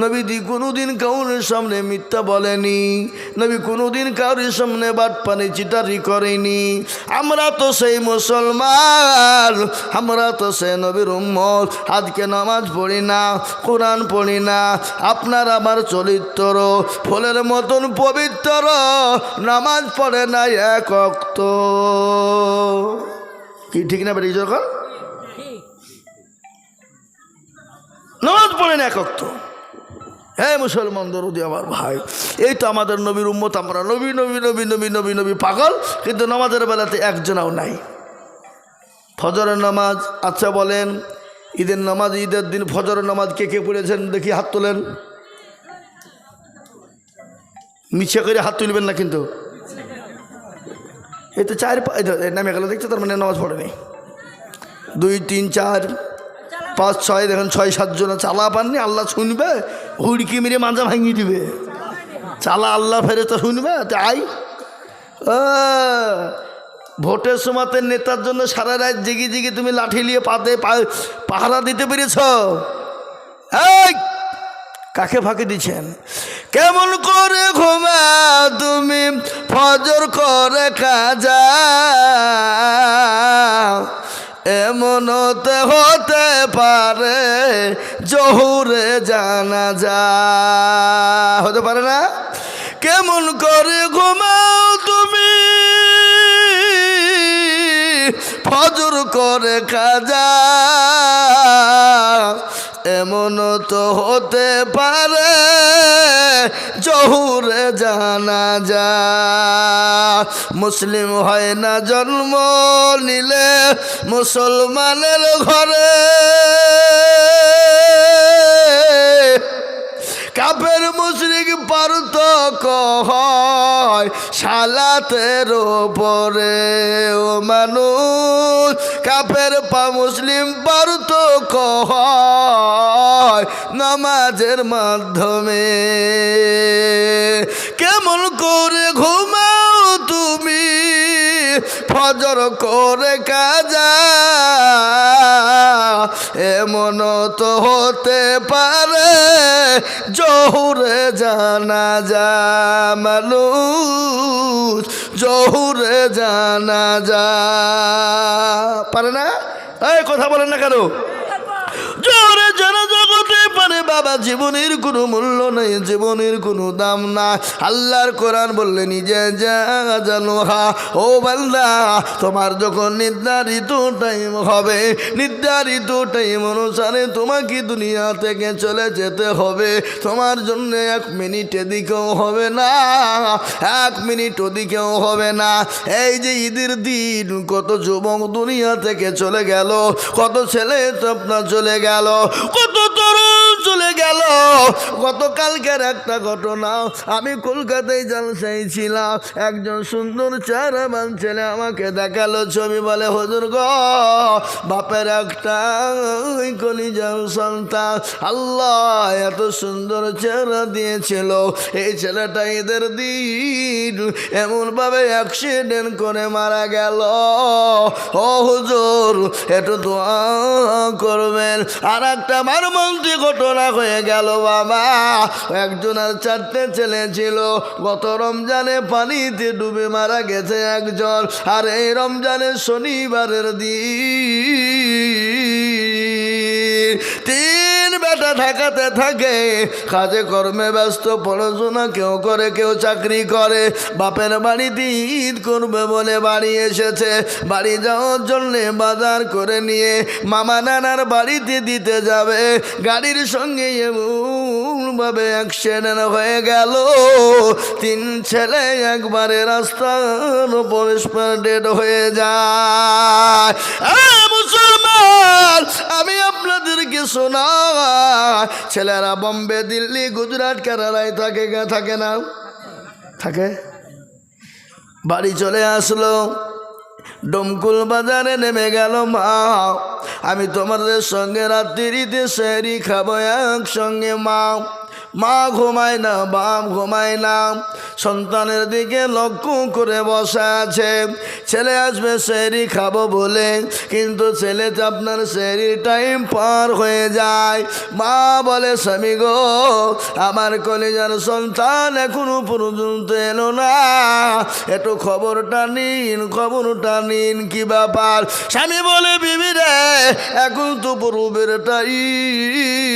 নবী কোনোদিন কাউরের সামনে মিথ্যা বলেনি, নবী কোনোদিন কাউরের সামনে বাটপানি চিটারি করেনি। আমরা তো সেই মুসলমান, আমরা তো সেই নবীর উম্মত। আজকে নামাজ পড়ি না, কোরআন পড়ি না, আপনার আমার চরিত্র ফুলের মতন পবিত্র, নামাজ পড়ে না এক ওয়াক্ত। কি ঠিক না বেরিয়ে যখন নামাজ পড়েন এক ওয়াক্ত? হ্যাঁ মুসলমান দরদি আমার ভাই, এই তো আমাদের নবীর উম্মত। আমরা নবী নবী নবী নবী নবী নবী পাগল, কিন্তু নামাজের বেলাতে একজনাও নাই। ফজরের নামাজ, আচ্ছা বলেন ঈদের নামাজ, ঈদের দিন ফজরের নামাজ কে কে পড়েছেন দেখি হাত তোলেন। মিছে করে হাত তুলবেন না কিন্তু। এই তো নামে গেল দেখছো, তার মানে নামাজ পড়েনি। 2 3 4 5 6 দেখেন 6 7 জন চালা পাননি, আল্লাহ শুনবে, হুড়কি মেরে মাজা ভাঙিয়ে দিবে। চালা আল্লাহ ফেরেশতা শুনবে তাই। ভোটের সময়তে নেতার জন্য সারা রাত জেগে জেগে তুমি লাঠি নিয়ে পাহারা দিতে পেরেছ? এই কাকে ফাঁকি দিচ্ছেন? কেমন করে ঘুমাও তুমি ফজর করে কাজা, এমন হতে পারে জহুরে জানাজা, হতে পারে না? কেমন করে ঘুমাও তুমি ফজর করে কাজা, এমন তো হতে পারে জহুরে জানাজা। মুসলিম হয় না জন্ম নিলে মুসলমানের ঘরে, কাফের মুশরিক পার্থক্য হয় সালাতের ওপরে। ও মানুষ, কাফের মুসলিম পার্থক্য হয় নামাজের মাধ্যমে। কেমন করে ঘুমাও তুমি ফজর করে কাজা, এমন তো হতে পারে জহুরে জানাজা। মানুষ জহুরে জানাজা পারে না? এই কথা বলেন না কেন? জোরে জানাজা করতে পারে বাবা, জীবনের কোনো মূল্য নেই, জীবনের কোনো দাম না। আল্লাহর কোরআন বললে নিজে জানো হা, ও বান্দা তোমার যখন নির্ধারিত টাইম হবে, নির্ধারিত টাইম অনুসারে তোমাকে দুনিয়া থেকে চলে যেতে হবে। তোমার জন্য 1 মিনিট এদিকেও হবে না, 1 মিনিট ওদিকেও হবে না। এই যে ঈদের দিন কত যুবক দুনিয়া থেকে চলে গেল, কত ছেলে তো আপনার চলে গেল, কত তরুণ চলে গেল। গতকালকের একটা ঘটনা, আমি কলকাতায় জলসায় ছিলাম, একজন সুন্দর চেহারাবান ছেলে আমাকে দেখালো ছবি, বলে হুজুর গো, বাপের একটা কলিজার সন্তান, আল্লাহ এত সুন্দর চেহারা দিয়েছিল, এই ছেলেটা ঈদের দিন এমনভাবে অ্যাক্সিডেন্ট করে মারা গেল। ও হুজুর একটু দোয়া করবেন। আর একটা মর্মান্তিক ঘটনা হয়ে গেল বাবা, একজনের 4টে ছেলে ছিল, গত রমজানে পানিতে ডুবে মারা গেছে একজন, আর এই রমজানের শনিবারের দিন 3 বেটা ঢাকাতে থাকে, কাজে কর্মে ব্যস্ত, পড়াশোনা কেউ করে কেউ চাকরি করে। বাপের বাড়িতে ঈদ করবে বলে বাড়ি এসেছে, বাড়ি যাওয়ার জন্যে বাজার করে নিয়ে মামা নানার বাড়িতে দিতে যাবে, গাড়ির সঙ্গে এমনভাবে অ্যাক্সিডেন্ট হয়ে গেল, 3 ছেলে একবারে রাস্তার উপর ডেড হয়ে যায়। মুসলমান, আমি আপনাদেরকে শোনা, ছেলেরা বম্বে, দিল্লি, গুজরাট, কেরালায় থাকে না থাকে, বাড়ি চলে আসলো, ডমকুল বাজারে নেমে গেল, মা আমি তোমাদের সঙ্গে রাত্রিতে সেহরি খাবো একসঙ্গে। মা ঘুমায় না, বাপ ঘুমায় না, সন্তানের দিকে লক্ষ্য করে বসা আছে, ছেলে আসবে সেহরি খাবো বলে, কিন্তু ছেলেতে আপনার সেহরির টাইম পার হয়ে যায়। মা বলে, স্বামী গো, আমার কলিজার সন্তান এখনো পর্যন্ত এলো না, একটু খবরটা নিন, কি ব্যাপার? স্বামী বলে, বিবি রে, এখন তো পূর্বের টাইম,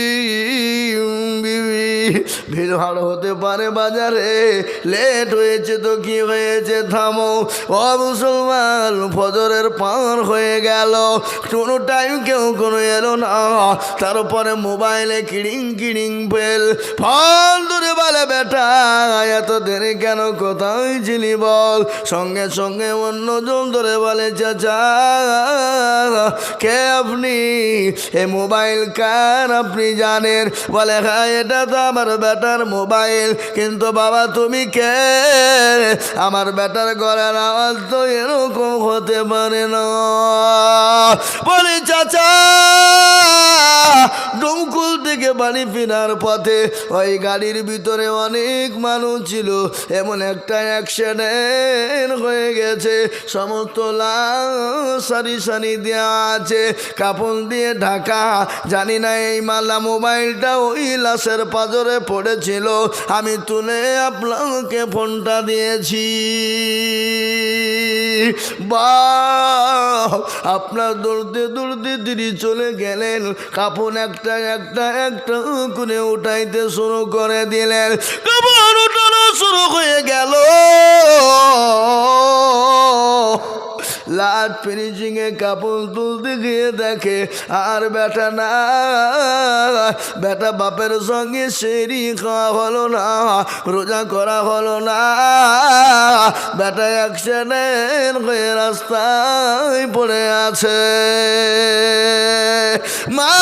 বিবি ভিড় হতে পারে বাজারে, লেট হয়েছে তো কি হয়েছে, থামো। ও মুসলমান, ফজরের পার হয়ে গেল, কোনো টাইম কেউ কোনো এলো না, তারপরে মোবাইলে কিড়িং বেল, ফোন ধরে বলে, বেটা এত দেরি কেন, কোথায় ছিলি বল? সঙ্গে সঙ্গে অন্যজন ধরে বলে, চাচা কে আপনি, এ মোবাইল কার আপনি জানেন? বলে, হ্যাঁ এটা তো আমার আমার বেটার মোবাইল, কিন্তু বাবা তুমি কে? আমার বেটার গলার আওয়াজ তো এরকম হতে পারে না। বলে চাচা, ডোমকুল থেকে বাড়ি ফেরার পথে ওই গাড়ির ভিতরে অনেক মানুষ ছিল, এমন একটা অ্যাক্সিডেন্ট হয়ে গেছে, সমস্ত লাশ সারি সারি দেওয়া আছে, কাপড় দিয়ে ঢাকা। জানি না এই মালা মোবাইলটা ওই লাশের পাঁজরে পড়েছিল, আমি তুলে আপনাকে ফোনটা দিয়েছি। বাহ, আপনার দৌড়তে দৌড়তে তিনি চলে গেলেন, কাপড় একটা একটা একটা করে উঠাইতে শুরু করে দিলেন। কাপড় উঠানো শুরু হয়ে গেল, লাট ফিনিশিং এ কাপড় তুলতে গিয়ে দেখে আর বেটা না, বেটা বাপের সঙ্গে সেরি খাওয়া হলো না, রোজা করা হলো না, বেটা অ্যাক্সিডেন্ট হয়ে রাস্তায় পড়ে আছে। মা